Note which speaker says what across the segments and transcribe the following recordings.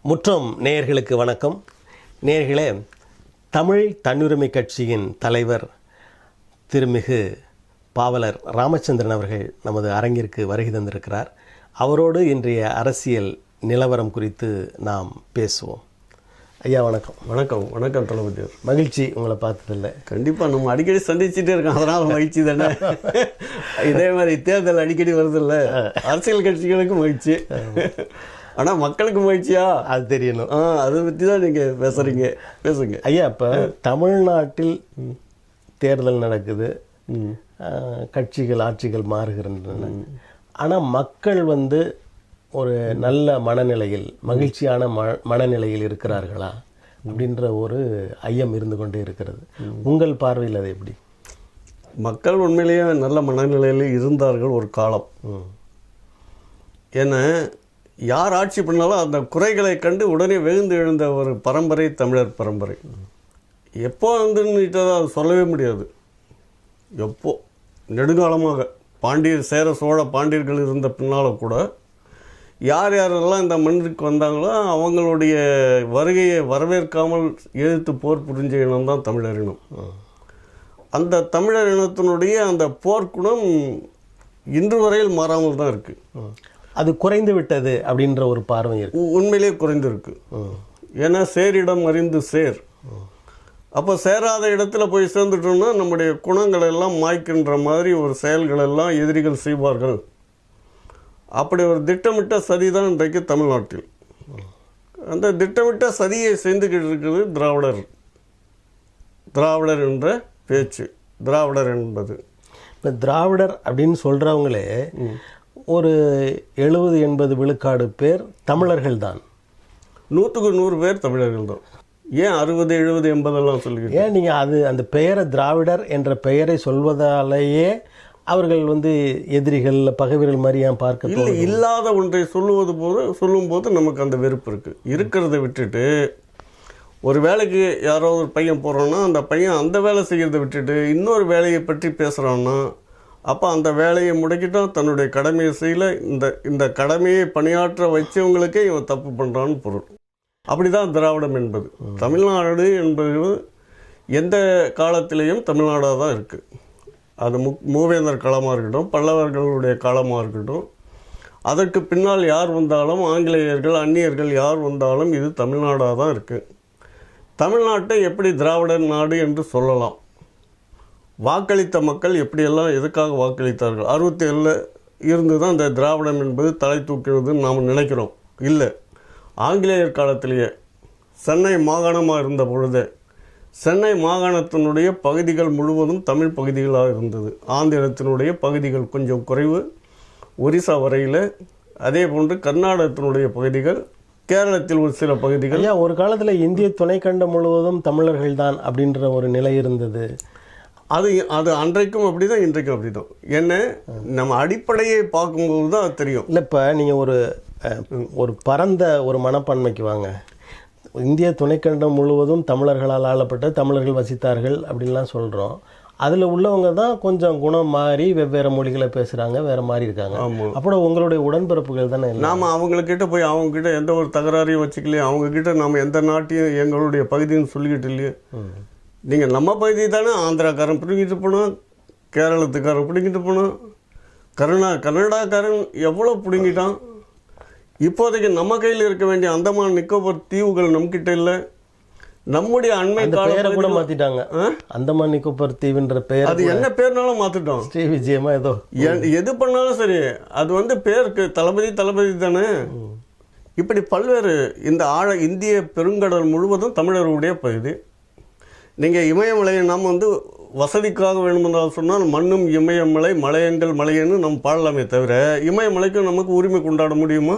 Speaker 1: முற்றம் நேயர்களுக்கு வணக்கம். நேயர்களே, தமிழ் தன்னுரிமை கட்சியின் தலைவர் திருமிகு பாவலர் ராமச்சந்திரன் அவர்கள் நமது அரங்கிற்கு வருகை தந்திருக்கிறார். அவரோடு இன்றைய அரசியல் நிலவரம் குறித்து நாம் பேசுவோம். ஐயா வணக்கம்.
Speaker 2: வணக்கம். வணக்கம் தளபதி.
Speaker 1: மகிழ்ச்சி உங்களை பார்த்ததில்லை.
Speaker 2: கண்டிப்பாக நம்ம அடிக்கடி சந்திச்சுட்டே இருக்கோம், அதனால் மகிழ்ச்சி தானே. இதே மாதிரி தேர்தல் அடிக்கடி வருதில்ல, அரசியல் கட்சிகளுக்கும் மகிழ்ச்சி. ஆனால் மக்களுக்கு மகிழ்ச்சியா அது தெரியணும். அதை பற்றி தான் நீங்கள் பேசுங்க
Speaker 1: ஐயா. இப்போ தமிழ்நாட்டில் தேர்தல் நடக்குது, கட்சிகள் ஆட்சிகள் மாறுகின்றன. ஆனால் மக்கள் ஒரு நல்ல மனநிலையில், மகிழ்ச்சியான மனநிலையில் இருக்கிறார்களா அப்படின்ற ஒரு ஐயம் இருந்து கொண்டே இருக்கிறது. உங்கள் பார்வையில் அது எப்படி?
Speaker 2: மக்கள் உண்மையிலேயே நல்ல மனநிலையில் இருந்தார்கள் ஒரு காலம். ஏன்னா யார் ஆட்சி பண்ணாலும் அந்த குறைகளை கண்டு உடனே வெகுந்து எழுந்த ஒரு பரம்பரை தமிழர் பரம்பரை. எப்போ வந்துன்னுட்டதை அது சொல்லவே முடியாது. எப்போ நெடுங்காலமாக பாண்டியர், சேர, சோழ பாண்டியர்கள் இருந்த பின்னால் கூட யார் யாரெல்லாம் இந்த மண்ணுக்கு வந்தாங்களோ அவங்களுடைய வருகையை வரவேற்காமல் எதிர்த்து போர் புரிஞ்ச இனம் தான் தமிழர் இனம். அந்த தமிழர் இனத்தினுடைய அந்த போர்க்குணம் இன்று வரையில் மாறாமல் தான் இருக்குது.
Speaker 1: அது குறைந்து விட்டது அப்படின்ற ஒரு பார்வை இருக்கு.
Speaker 2: உண்மையிலே குறைந்திருக்கு. ஏன்னா சேரிடம் அறிந்து சேர். அப்போ சேராத இடத்துல போய் சேர்ந்துட்டோம்னா நம்முடைய குணங்கள் எல்லாம் மாய்க்கின்ற மாதிரி ஒரு செயல்கள் எல்லாம் எதிரிகள் செய்வார்கள். அப்படி ஒரு திட்டமிட்ட சதி தான் இன்றைக்கு தமிழ்நாட்டில். அந்த திட்டமிட்ட சதியை செய்துக்கிட்டு இருக்குது திராவிடர் என்ற பேச்சு. திராவிடர் என்பது
Speaker 1: இப்போ திராவிடர் அப்படின்னு சொல்கிறவங்களே ஒரு 70-80 விழுக்காடு பேர் தமிழர்கள் தான்.
Speaker 2: 100க்கு 100 பேர் தமிழர்கள் தான். ஏன் 60, 70, 80 சொல்லுங்க?
Speaker 1: ஏன் நீங்கள் அந்த பெயரை திராவிடர் என்ற பெயரை சொல்வதாலேயே அவர்கள் எதிரிகள், பகைவர்கள் மாதிரி ஏன் பார்க்க
Speaker 2: இல்லை? இல்லாத ஒன்றை சொல்லும்போது நமக்கு அந்த வெறுப்பு இருக்குது. இருக்கிறத விட்டுட்டு ஒரு வேலைக்கு யாரோ ஒரு பையன் போகிறான்னா அந்த பையன் அந்த வேலை செய்கிறத விட்டுட்டு இன்னொரு வேலையை பற்றி பேசுகிறான்னா அப்போ அந்த வேலையை முடக்கிட்டால் தன்னுடைய கடமையை செய்யல. இந்த கடமையை பணியாற்ற வச்சவங்களுக்கே இவன் தப்பு பண்ணுறான்னு பொருள். அப்படி தான் திராவிடம் என்பது. தமிழ்நாடு என்பது எந்த காலத்திலேயும் தமிழ்நாடாக தான் இருக்குது. அது மூவேந்தர் காலமாக இருக்கட்டும், பல்லவர்களுடைய காலமாக இருக்கட்டும், அதற்கு பின்னால் யார் வந்தாலும், ஆங்கிலேயர்கள், அந்நியர்கள் யார் வந்தாலும் இது தமிழ்நாடாக தான் இருக்குது. தமிழ்நாட்டை எப்படி திராவிடர் நாடு என்று சொல்லலாம்? வாக்களித்த மக்கள் எப்படியெல்லாம் எதுக்காக வாக்களித்தார்கள்? 67 இருந்து தான் இந்த திராவிடம் என்பது தலை தூக்கிறதுன்னு நாம் நினைக்கிறோம். இல்லை, ஆங்கிலேயர் காலத்திலேயே சென்னை மாகாணமாக இருந்த பொழுது சென்னை மாகாணத்தினுடைய பகுதிகள் முழுவதும் தமிழ் பகுதிகளாக இருந்தது. ஆந்திரத்தினுடைய பகுதிகள் கொஞ்சம் குறைவு, ஒரிசா வரையில். அதே போன்று கர்நாடகத்தினுடைய பகுதிகள், கேரளத்தில் ஒரு சில பகுதிகள்.
Speaker 1: ஒரு காலத்தில் இந்திய துணைக்கண்டம் முழுவதும் தமிழர்கள் தான் அப்படின்ற ஒரு நிலை இருந்தது.
Speaker 2: அது அன்றைக்கும் அப்படி தான், இன்றைக்கும் அப்படி தான். என்ன நம்ம அடிப்படையை பார்க்கும்போது தான் அது தெரியும்.
Speaker 1: இல்லை, இப்போ நீங்கள் ஒரு பரந்த ஒரு மனப்பான்மைக்கு வாங்க. இந்திய துணைக்கண்டம் முழுவதும் தமிழர்களால் ஆளப்பட்ட, தமிழர்கள் வசித்தார்கள் அப்படின்லாம் சொல்கிறோம். அதில் உள்ளவங்க தான் கொஞ்சம் குணம் மாறி வெவ்வேறு மொழிகளை பேசுகிறாங்க, வேறு மாதிரி இருக்காங்க. அப்புறம் உங்களுடைய உடன்பிறப்புகள் தானே.
Speaker 2: நாம் அவங்கக்கிட்ட போய் அவங்கக்கிட்ட எந்த ஒரு தகராறையும் வச்சுக்கலையே. அவங்கக்கிட்ட நாம் எந்த நாட்டையும் எங்களுடைய பகுதின்னு சொல்லிக்கிட்டு இல்லையே. நீங்கள் நம்ம பகுதி தானே ஆந்திராக்காரன் பிடிங்கிட்டு போனோம், கேரளத்துக்காரன் பிடிங்கிட்டு போனோம், கர்நாடகாக்காரன் எவ்வளோ பிடுங்கிட்டான். இப்போதைக்கு நம்ம கையில் இருக்க வேண்டிய அந்தமான் நிக்கோபர் தீவுகள் நம்மக்கிட்ட இல்லை. நம்முடைய அண்மை காலம்
Speaker 1: கூட மாற்றிட்டாங்க. அந்தமான் நிக்கோபர் தீவுன்ற பெயர்,
Speaker 2: அது என்ன பேர்னாலும் மாற்றிட்டோம்.
Speaker 1: ஸ்ரீ விஜயமா ஏதோ
Speaker 2: எது பண்ணாலும் சரி, அது பேருக்கு தளபதி தானே. இப்படி பல்வேறு இந்த இந்திய பெருங்கடல் முழுவதும் தமிழர்களுடைய பகுதி. நீங்கள் இமயமலையை நாம் வசதிக்காக வேணுமென்றால் சொன்னால் மண்ணும் இமயமலை, மலையங்கள் மலையன்னு நம்ம பாடலாமே தவிர இமயமலைக்கும் நமக்கு உரிமை கொண்டாட முடியுமா?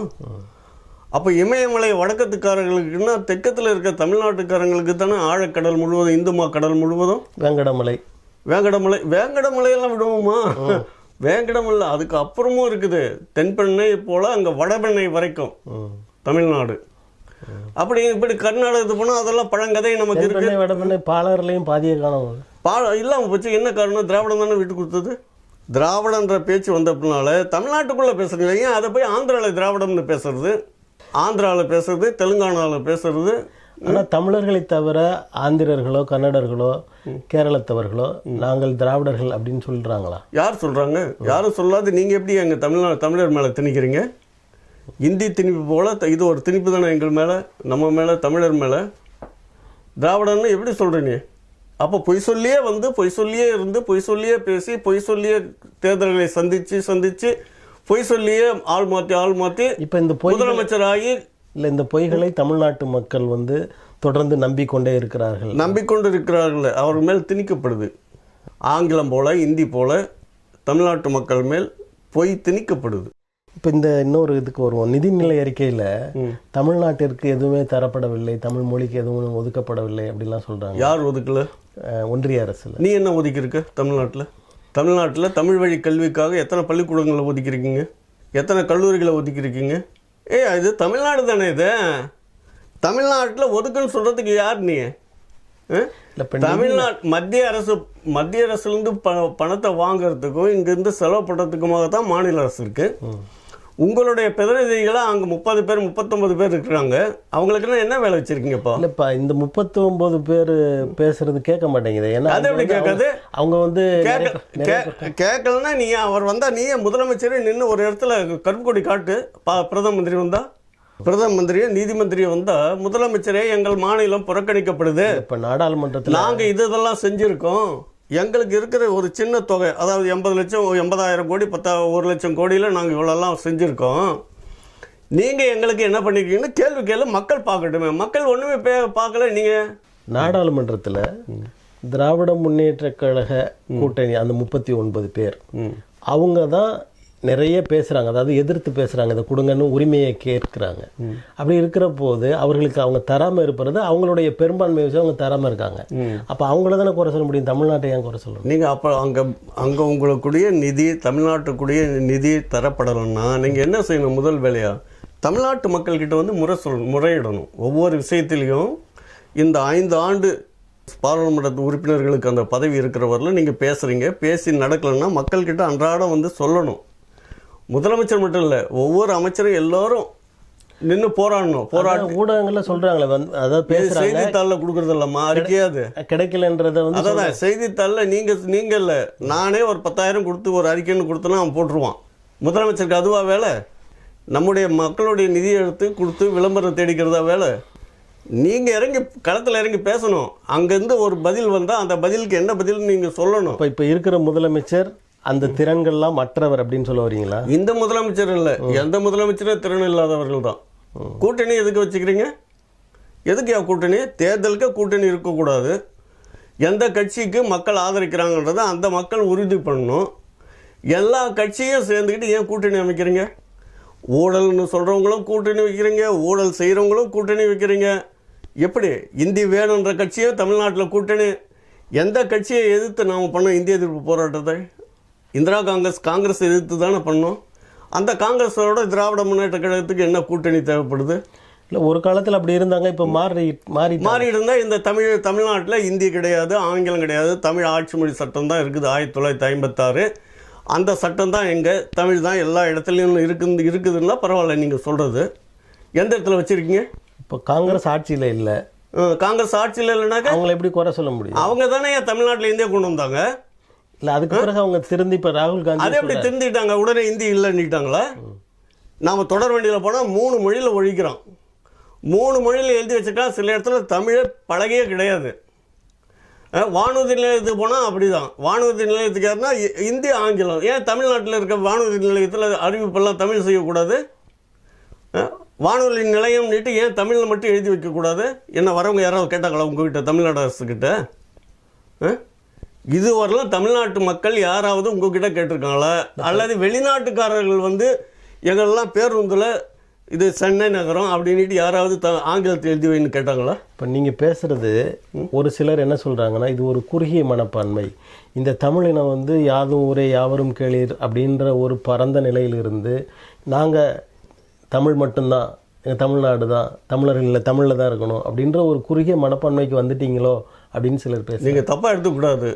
Speaker 2: அப்போ இமயமலை வடக்கத்துக்காரர்களுக்குன்னா தெற்கத்தில் இருக்க தமிழ்நாட்டுக்காரங்களுக்கு தானே ஆழக்கடல் முழுவதும், இந்துமா கடல் முழுவதும். வேங்கடமலையெல்லாம் விடுவோமா? வேங்கடமலை அதுக்கு அப்புறமும் இருக்குது. தென்பெண்ணை போல் அங்கே வடபெண்ணை வரைக்கும் தமிழ்நாடு. அப்படி இப்படி கர்நாடகத்து போனால் அதெல்லாம் பழங்கதை நமக்கு இருக்கு.
Speaker 1: வடபெண்ணை பாலர்லையும் பாதிய காலம்
Speaker 2: இல்லாமல் போச்சு. என்ன காரணம்? திராவிடம் தானே விட்டு கொடுத்தது. திராவிடன்ற பேச்சு வந்த பின்னால தமிழ்நாட்டுக்குள்ளே பேசுறீங்க, ஏன் அதை போய் ஆந்திராவில் திராவிடம்னு பேசுறது? ஆந்திராவில் பேசுறது, தெலுங்கானாவில் பேசுறது.
Speaker 1: ஆனால் தமிழர்களை தவிர ஆந்திரர்களோ கன்னடர்களோ கேரளத்தவர்களோ நாங்கள் திராவிடர்கள் அப்படின்னு சொல்கிறாங்களா?
Speaker 2: யார் சொல்கிறாங்க? யாரும் சொல்லாது. நீங்கள் எப்படி எங்கள் தமிழர் மேலே திணிக்கிறீங்க? இந்தி திணிப்பு போல் இது ஒரு திணிப்பு தானே எங்கள் மேலே, நம்ம மேலே, தமிழர் மேலே. திராவிடன்னு எப்படி சொல்கிறீங்க? அப்போ பொய் சொல்லியே வந்து, பொய் சொல்லியே இருந்து, பொய் சொல்லியே பேசி, பொய் சொல்லியே தேர்தல்களை சந்தித்து பொய் சொல்லியே ஆள் மாற்றி
Speaker 1: இப்போ இந்த
Speaker 2: முதலமைச்சராகி
Speaker 1: இல்லை, இந்த பொய்களை தமிழ்நாட்டு மக்கள் வந்து தொடர்ந்து நம்பிக்கொண்டே இருக்கிறார்கள்.
Speaker 2: அவர் மேல் திணிக்கப்படுது. ஆங்கிலம் போல, இந்தி போல தமிழ்நாட்டு மக்கள் மேல் பொய் திணிக்கப்படுது.
Speaker 1: இப்போ இந்த இன்னொரு இதுக்கு வருவோம். நிதிநிலை அறிக்கையில் தமிழ்நாட்டிற்கு எதுவுமே தரப்படவில்லை, தமிழ் மொழிக்கு எதுவும் ஒதுக்கப்படவில்லை அப்படிலாம் சொல்கிறாங்க.
Speaker 2: யார் ஒதுக்கல?
Speaker 1: ஒன்றிய அரசில்.
Speaker 2: நீ என்ன ஒதுக்கியிருக்க? தமிழ்நாட்டில் தமிழ் வழி கல்விக்காக எத்தனை பள்ளிக்கூடங்களை ஒதுக்கியிருக்கீங்க? எத்தனை கல்லூரிகளை ஒதுக்கியிருக்கீங்க? இது தமிழ்நாடு தானே. இது தமிழ்நாட்டில் ஒதுக்குன்னு சொல்கிறதுக்கு யார் நீ? தமிழ்நாடு மத்திய அரசுலேருந்து பணத்தை வாங்கிறதுக்கும் இங்கேருந்து செலவு பண்ணுறதுக்குமாக தான் மாநில அரசு இருக்குது. உங்களுடைய பிரதிநிதிகளை அங்கே 30 பேர் 39 பேர் இருக்கிறாங்க. அவங்களுக்குன்னா என்ன வேலை வச்சிருக்கீங்கப்பா?
Speaker 1: இல்லைப்பா, இந்த 39 பேர் பேசுறது கேட்க மாட்டேங்குது. ஏன்னா
Speaker 2: அது எப்படி கேட்காது?
Speaker 1: அவங்க வந்து
Speaker 2: கேட்கலன்னா நீ அவர் வந்தா நீயே முதலமைச்சரே நின்று ஒரு இடத்துல கருப்பு கொடி காட்டு. பிரதம மந்திரியும் நீதி மந்திரியும் வந்தா, முதலமைச்சரே எங்கள் மாநிலம் புறக்கணிக்கப்படுது,
Speaker 1: இப்போ நாடாளுமன்றத்தில்
Speaker 2: நாங்கள் இதெல்லாம் செஞ்சுருக்கோம், எங்களுக்கு இருக்கிற ஒரு சின்ன தொகை, அதாவது 80,000 கோடி 1 லட்சம் கோடியில் நாங்கள் இவ்வளோலாம் செஞ்சுருக்கோம், நீங்கள் எங்களுக்கு என்ன பண்ணிருக்கீங்கன்னு கேள்வி கேள்வி மக்கள் பார்க்கட்டுமே. மக்கள் ஒன்றுமே பார்க்கல. நீங்கள்
Speaker 1: நாடாளுமன்றத்தில் திராவிட முன்னேற்ற கழக கூட்டணி அந்த 39 பேர் அவங்க தான் நிறைய பேசுகிறாங்க, அதாவது எதிர்த்து பேசுகிறாங்க, இதை கொடுங்கன்னு உரிமையை கேட்குறாங்க. அப்படி இருக்கிற போது அவர்களுக்கு அவங்க தராமல் இருப்பது அவங்களுடைய பெரும்பான்மை விஷயம். அவங்க தராமல் இருக்காங்க. அப்போ அவங்கள தானே குறை சொல்ல முடியும், தமிழ்நாட்டை ஏன் குறை சொல்லணும்? நீங்கள்
Speaker 2: அப்போ அங்கே உங்களுக்குரிய நிதி, தமிழ்நாட்டுக்குரிய நிதி தரப்படலைன்னா நீங்கள் என்ன செய்யணும்? முதல் வேலையாக தமிழ்நாட்டு மக்கள்கிட்ட வந்து முறையிடணும். ஒவ்வொரு விஷயத்திலையும் இந்த 5 ஆண்டு பாராளுமன்ற உறுப்பினர்களுக்கு அந்த பதவி இருக்கிறவரில் நீங்கள் பேசுகிறீங்க, பேசி நடக்கலைன்னா மக்கள்கிட்ட அன்றாடம் வந்து சொல்லணும். முதலமைச்சர் மட்டும் இல்லை, ஒவ்வொரு அமைச்சரும் எல்லாரும் நின்று போராடணும்.
Speaker 1: ஊடகங்கள்ல சொல்றாங்களே, அதாவது
Speaker 2: செய்தித்தாளில் கொடுக்கறது இல்லம்மா, அறிக்கையாது
Speaker 1: கிடைக்கலன்றத வந்து
Speaker 2: அதான் செய்தித்தாளில் நீங்கள் இல்லை, நானே ஒரு 10,000 கொடுத்து ஒரு அறிக்கைன்னு கொடுத்தனா அவன் போட்டுருவான். முதலமைச்சருக்கு அதுவா வேலை? நம்முடைய மக்களுடைய நிதியை எடுத்து கொடுத்து விளம்பரம் தேடிக்கிறதா வேலை? நீங்கள் இறங்கி களத்தில் இறங்கி பேசணும். அங்கேருந்து ஒரு பதில் வந்தால் அந்த பதிலுக்கு என்ன பதில் நீங்கள் சொல்லணும்.
Speaker 1: இப்போ இருக்கிற முதலமைச்சர் அந்த திறன்கள்லாம் மற்றவர் அப்படின்னு சொல்ல வரீங்களா?
Speaker 2: இந்த முதலமைச்சர் இல்லை, எந்த முதலமைச்சரும் திறன் இல்லாதவர்கள் தான். கூட்டணி எதுக்கு வச்சுக்கிறீங்க? எதுக்கு கூட்டணி? தேர்தலுக்கு கூட்டணி இருக்கக்கூடாது. எந்த கட்சிக்கு மக்கள் ஆதரிக்கிறாங்கன்றதை அந்த மக்கள் உறுதி பண்ணணும். எல்லா கட்சியும் சேர்ந்துக்கிட்டு ஏன் கூட்டணி அமைக்கிறீங்க? ஊழல்னு சொல்கிறவங்களும் கூட்டணி வைக்கிறீங்க, ஊழல் செய்கிறவங்களும் கூட்டணி வைக்கிறீங்க. எப்படி? இந்தி வேணுன்ற கட்சியும் தமிழ்நாட்டில் கூட்டணி. எந்த கட்சியை எதிர்த்து நாம் பண்ணோம் இந்திய எதிர்ப்பு போராட்டத்தை? இந்திரா காங்கிரஸ் எதிர்த்து தானே பண்ணோம். அந்த காங்கிரஸோட திராவிட முன்னேற்ற கழகத்துக்கு என்ன கூட்டணி தேவைப்படுது?
Speaker 1: இல்லை, ஒரு காலத்தில் அப்படி இருந்தாங்க, இப்போ மாறி
Speaker 2: இருந்தால் இந்த தமிழ்நாட்டில் இந்தி கிடையாது, ஆங்கிலம் கிடையாது, தமிழ் ஆட்சி மொழி சட்டம் தான் இருக்குது 1956. அந்த சட்டம் தான் தமிழ் தான் எல்லா இடத்துலையும் இருக்குதுன்னா பரவாயில்ல. நீங்கள் சொல்கிறது எந்த இடத்துல வச்சுருக்கீங்க?
Speaker 1: இப்போ காங்கிரஸ் ஆட்சியில் இல்லை.
Speaker 2: காங்கிரஸ் ஆட்சியில் இல்லைனாக்கா அவங்களை
Speaker 1: எப்படி குறை சொல்ல முடியும்?
Speaker 2: அவங்க தானே தமிழ்நாட்டில் இந்தியா கொண்டு வந்தாங்க.
Speaker 1: இல்லை, அதுக்கு பிறகு அவங்க திருந்தி இப்போ ராகுல் காந்தி
Speaker 2: அதை எப்படி திருந்திட்டாங்க? உடனே இந்தி இல்லைன்னுட்டாங்களா? நாம் தொடர் வண்டியில் போனால் 3 மொழியில் ஒழிக்கிறோம். 3 மொழியில் எழுதி வச்சுக்கலாம். சில இடத்துல தமிழே பழகையே கிடையாது. வானூர்தி நிலையத்துக்கு போனால் அப்படி தான். வானூர்தி நிலையத்துக்கு யாருன்னா இந்தி, ஆங்கிலம். ஏன் தமிழ்நாட்டில் இருக்க வானூர்தி நிலையத்தில் அறிவிப்பெல்லாம் தமிழ் செய்யக்கூடாது? வானொலி நிலையம் நீட்டு ஏன் தமிழில் மட்டும் எழுதி வைக்கக்கூடாது? என்ன வரவங்க யாராவது கேட்டாங்களா உங்ககிட்ட, தமிழ்நாடு அரசுக்கிட்ட? இதுவரையிலும் தமிழ்நாட்டு மக்கள் யாராவது உங்ககிட்ட கேட்டிருக்காங்களா? அல்லது வெளிநாட்டுக்காரர்கள் வந்து எங்களெல்லாம் பேருந்தில் இது சென்னை நகரம் அப்படின்ட்டு யாராவது ஆங்கிலத்தில் எழுதி வைன்னு கேட்டாங்களா?
Speaker 1: இப்போ நீங்கள் பேசுகிறது ஒரு சிலர் என்ன சொல்கிறாங்கன்னா, இது ஒரு குறுகிய மனப்பான்மை. இந்த தமிழினம் வந்து யாதும் ஊரே யாவரும் கேளீர் அப்படின்ற ஒரு பரந்த நிலையிலிருந்து நாங்கள் தமிழ் மட்டும்தான், எங்கள் தமிழ்நாடு தான், தமிழர்கள் இல்லை, தமிழில் தான் இருக்கணும் அப்படின்ற ஒரு குறுகிய மனப்பான்மைக்கு வந்துட்டீங்களோ அப்படின்னு சிலர் பேச.
Speaker 2: நீங்கள் தப்பாக எடுத்துக்கூடாது.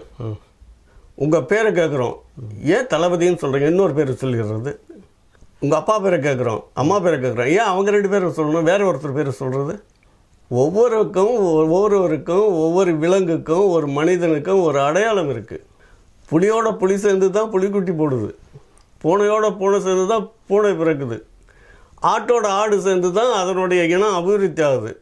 Speaker 2: உங்கள் பேரை கேட்குறோம், ஏன் தளபதின்னு சொல்கிறீங்க? இன்னொரு பேர் சொல்லிடுறது உங்கள் அப்பா பேரை கேட்குறோம், அம்மா பேரை கேட்குறோம், ஏன் அவங்க 2 பேரை சொல்லணும், வேற ஒருத்தர் பேரை சொல்கிறது? ஒவ்வொருவருக்கும் ஒவ்வொரு விலங்குக்கும் ஒரு மனிதனுக்கும் ஒரு அடையாளம் இருக்குது. புலியோட புலி சேர்ந்து தான் புலிக்குட்டி போடுது, பூனையோட பூனை சேர்ந்து தான் பூனை பிறக்குது, ஆட்டோட ஆடு சேர்ந்து தான் அதனுடைய இனம் அபிவிருத்தி ஆகுது.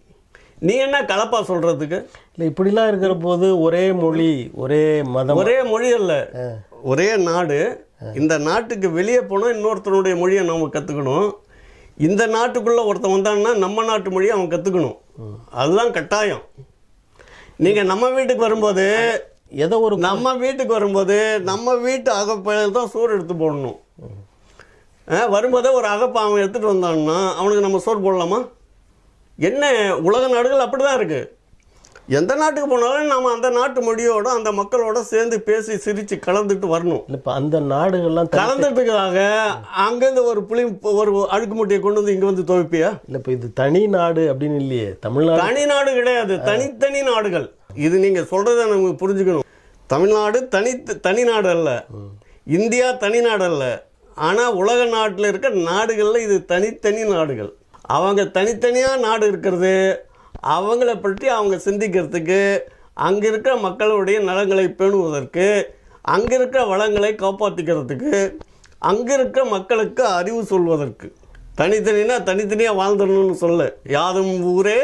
Speaker 2: நீ என்ன கலப்பா சொல்கிறதுக்கு?
Speaker 1: இல்லை, இப்படிலாம் இருக்கிற போது ஒரே மொழி, ஒரே மதம்,
Speaker 2: ஒரே மொழி அல்ல, ஒரே நாடு. இந்த நாட்டுக்கு வெளியே போனால் இன்னொருத்தனுடைய மொழியை நாம் கற்றுக்கணும். இந்த நாட்டுக்குள்ளே ஒருத்தன் வந்தான்னா நம்ம நாட்டு மொழியை அவன் கற்றுக்கணும். அதுதான் கட்டாயம். நீங்கள் நம்ம வீட்டுக்கு வரும்போது நம்ம வீட்டு அகப்பையில் தான் சோறு எடுத்து போடணும். வரும்போதே ஒரு அகப்பை அவன் எடுத்துகிட்டு வந்தான்னா அவனுக்கு நம்ம சோறு போடலாமா? என்ன, உலக நாடுகள் அப்படி தான் இருக்குது. எந்த நாட்டுக்கு போனாலும் நாம் அந்த நாட்டு மொழியோட அந்த மக்களோட சேர்ந்து பேசி சிரித்து கலந்துட்டு வரணும்.
Speaker 1: இப்போ அந்த நாடுகள்லாம்
Speaker 2: கலந்துட்டுக்காக அங்கேருந்து ஒரு அழுக்கு மூட்டையை கொண்டு வந்து இங்கே வந்து துவைப்பியா?
Speaker 1: இல்லை, இப்போ இது தனி நாடு அப்படின்னு இல்லையே. தமிழ்நாடு
Speaker 2: தனி நாடு கிடையாது, தனித்தனி நாடுகள். இது நீங்கள் சொல்கிறத நமக்கு புரிஞ்சுக்கணும். தமிழ்நாடு தனி நாடு அல்ல, இந்தியா தனி நாடு அல்ல. ஆனால் உலக நாட்டில் இருக்க நாடுகளில் இது தனித்தனி நாடுகள். அவங்க தனித்தனியாக நாடு இருக்கிறது அவங்கள பற்றி அவங்க சிந்திக்கிறதுக்கு, அங்கே இருக்கிற மக்களுடைய நலங்களை பேணுவதற்கு, அங்கே இருக்கிற வளங்களை காப்பாற்றிக்கிறதுக்கு, அங்கே இருக்கிற மக்களுக்கு அறிவு சொல்வதற்கு. தனித்தனினா தனித்தனியாக வாழ்ந்துடணும்னு சொல்ல, யாதும் ஊரே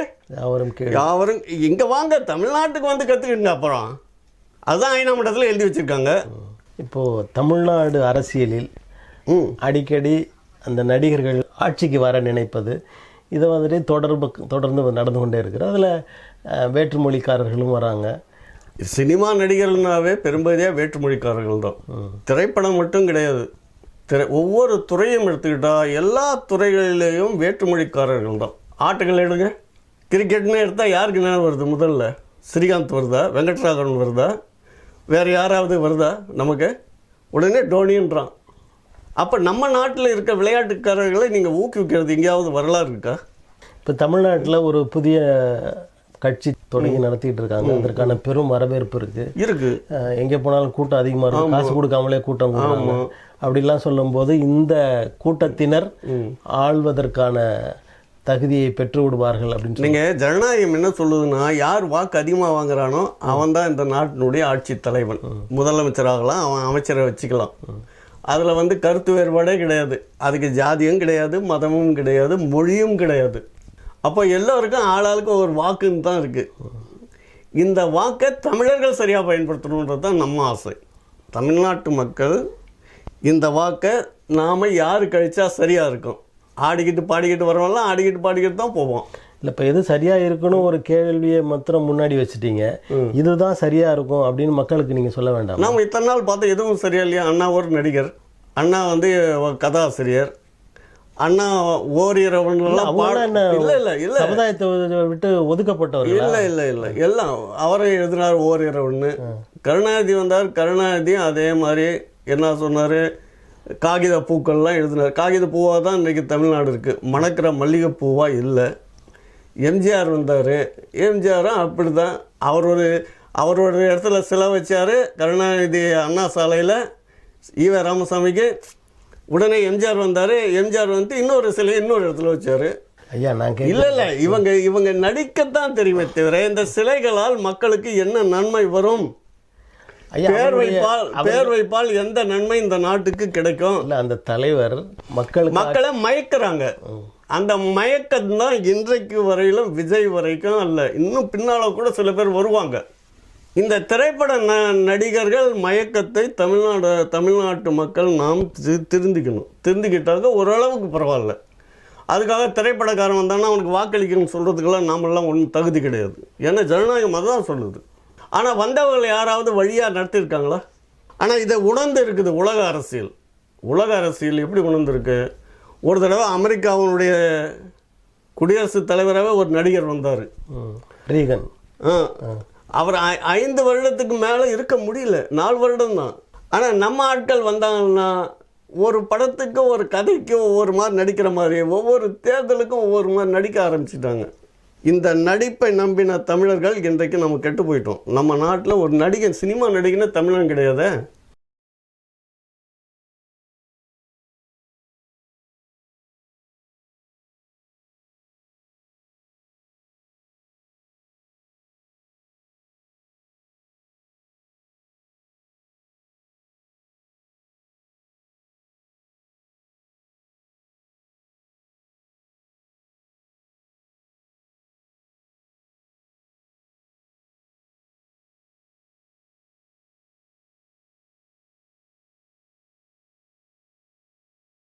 Speaker 2: யாவரும் இங்கே வாங்க, தமிழ்நாட்டுக்கு வந்து கற்றுக்கிடுங்க. அப்புறம் அதுதான் ஐநா மட்டத்தில் எழுதி வச்சுருக்காங்க.
Speaker 1: இப்போது தமிழ்நாடு அரசியலில் அடிக்கடி அந்த நடிகர்கள் ஆட்சிக்கு வர நினைப்பது, இதை வந்துட்டு தொடர்ந்து நடந்து கொண்டே இருக்குது. அதில் வேற்றுமொழிக்காரர்களும் வராங்க.
Speaker 2: சினிமா நடிகர்கள்னாவே பெரும்பகுதியாக வேற்றுமொழிக்காரர்கள் தான். திரைப்படம் மட்டும் கிடையாது, ஒவ்வொரு துறையும் எடுத்துக்கிட்டால் எல்லா துறைகளிலேயும் வேற்றுமொழிக்காரர்கள் தான். ஆட்டுகள் எடுங்க, கிரிக்கெட்னு எடுத்தால் யாருக்கு நேரம் வருது? முதல்ல ஸ்ரீகாந்த் வருதா, வெங்கட்ராகவன் வருதா, வேறு யாராவது வருதா நமக்கு? உடனே டோனின்றான். அப்போ நம்ம நாட்டில் இருக்க விளையாட்டுக்காரர்களை நீங்கள் ஊக்குவிக்கிறது எங்கேயாவது வரலாறு இருக்கா?
Speaker 1: இப்போ தமிழ்நாட்டில் ஒரு புதிய கட்சி தொடங்கி நடத்திட்டு இருக்காங்க. அதற்கான பெரும் வரவேற்பு இருக்கு. எங்கே போனாலும் கூட்டம் அதிகமாக இருக்கும், காசு கொடுக்காமலே கூட்டம் கூடுறாங்க. அப்படிலாம் சொல்லும்போது இந்த கூட்டத்தினர் ஆள்வதற்கான தகுதியை பெற்று விடுவார்கள் அப்படின்னு
Speaker 2: நீங்கள் ஜனநாயகம் என்ன சொல்லுதுன்னா, யார் வாக்கு அதிகமாக வாங்குறானோ அவன் தான் இந்த நாட்டினுடைய ஆட்சி தலைவன். முதலமைச்சராகலாம், அவன் அமைச்சரை வச்சுக்கலாம். அதில் வந்து கருத்து வேறுபாடே கிடையாது. அதுக்கு ஜாதியும் கிடையாது, மதமும் கிடையாது, மொழியும் கிடையாது. அப்போ எல்லோருக்கும் ஆளாளுக்கு ஒரு வாக்குன்னு தான் இருக்குது. இந்த வாக்கை தமிழர்கள் சரியாக பயன்படுத்தணுன்றது தான் நம்ம ஆசை. தமிழ்நாட்டு மக்கள் இந்த வாக்கை நாம் யார் கழிச்சா சரியாக இருக்கும். ஆடிக்கிட்டு பாடிக்கிட்டு வரவெல்லாம் ஆடிக்கிட்டு பாடிக்கிட்டு தான் போவோம்.
Speaker 1: இல்லை, இப்போ எது சரியாக இருக்கணும் ஒரு கேள்வியை மாத்திரம் முன்னாடி வச்சுட்டீங்க. இதுதான் சரியாக இருக்கும் அப்படின்னு மக்களுக்கு நீங்கள் சொல்ல வேண்டாம்.
Speaker 2: நாம் இத்தனை நாள் பார்த்தா எதுவும் சரியா இல்லையா? அண்ணா ஒரு நடிகர், அண்ணா வந்து கதாசிரியர், அண்ணா ஓரிரவன்லாம்
Speaker 1: இல்லை சமுதாயத்தை விட்டு ஒதுக்கப்பட்டவர்.
Speaker 2: இல்லை எல்லாம் அவரை எழுதினார் ஓரிரவன்னு. கருணாநிதி வந்தார், கருணாநிதியும் அதே மாதிரி என்ன சொன்னார், காகித பூக்கள்லாம் எழுதினார். காகித பூவாக தான் இன்றைக்கி தமிழ்நாடு இருக்குது, மணக்கிற மல்லிகை பூவாக இல்லை. எம்ஜிஆர் வந்தார், எம்ஜிஆரும் அப்படி தான். அவரோட இடத்துல சிலை வச்சார் கருணாநிதி அண்ணா சாலையில் ஈவ ராமசாமிக்கு. உடனே எம்ஜிஆர் வந்தார், எம்ஜிஆர் வந்து இன்னொரு சிலையை இன்னொரு இடத்துல வச்சார்.
Speaker 1: ஐயா நான்
Speaker 2: இல்லை இவங்க நடிக்கத்தான் தெரியுமே தவிர இந்த சிலைகளால் மக்களுக்கு என்ன நன்மை வரும்? பேர் வைப்பால் எந்த நன்மை இந்த நாட்டுக்கு கிடைக்கும்?
Speaker 1: இல்லை, அந்த தலைவர்
Speaker 2: மக்களை மயக்கிறாங்க. அந்த மயக்கம் தான் இன்றைக்கு வரையிலும், விஜய் வரைக்கும் அல்ல, இன்னும் பின்னால் கூட சில பேர் வருவாங்க. இந்த திரைப்பட நடிகர்கள் மயக்கத்தை தமிழ்நாட்டு மக்கள் நாம் திருந்திக்கிட்டாக்க ஓரளவுக்கு பரவாயில்ல. அதுக்காக திரைப்படக்காரன் வந்தான்னா அவனுக்கு வாக்களிக்கணும்னு சொல்கிறதுக்கெல்லாம் நாமெல்லாம் ஒன்றும் தகுதி கிடையாது. ஏன்னா ஜனநாயகம் அதுதான் சொல்லுது. ஆனால் வந்தவர்கள் யாராவது வழியாக நடத்தியிருக்காங்களா? ஆனால் இதை உணர்ந்து இருக்குது உலக அரசியல் எப்படி உணர்ந்துருக்கு? ஒரு தடவை அமெரிக்காவுடைய குடியரசுத் தலைவராகவே ஒரு நடிகர் வந்தார்,
Speaker 1: ரீகன்.
Speaker 2: அவர் 5 வருடத்துக்கு மேலே இருக்க முடியல, 4 வருடம் தான். ஆனால் நம்ம ஆட்கள் வந்தாங்கன்னா ஒரு படத்துக்கு ஒரு கதைக்கும் ஒவ்வொரு மாதிரி நடிக்கிற மாதிரி, ஒவ்வொரு தேர்தலுக்கும் ஒவ்வொரு மாதிரி நடிக்க ஆரம்பிச்சிட்டாங்க. இந்த நடிப்பை நம்பின தமிழர்கள் இன்றைக்கு நம்ம கெட்டு போயிட்டோம். நம்ம நாட்டில் ஒரு நடிகன், சினிமா நடிகனே தமிழன் கிடையாது.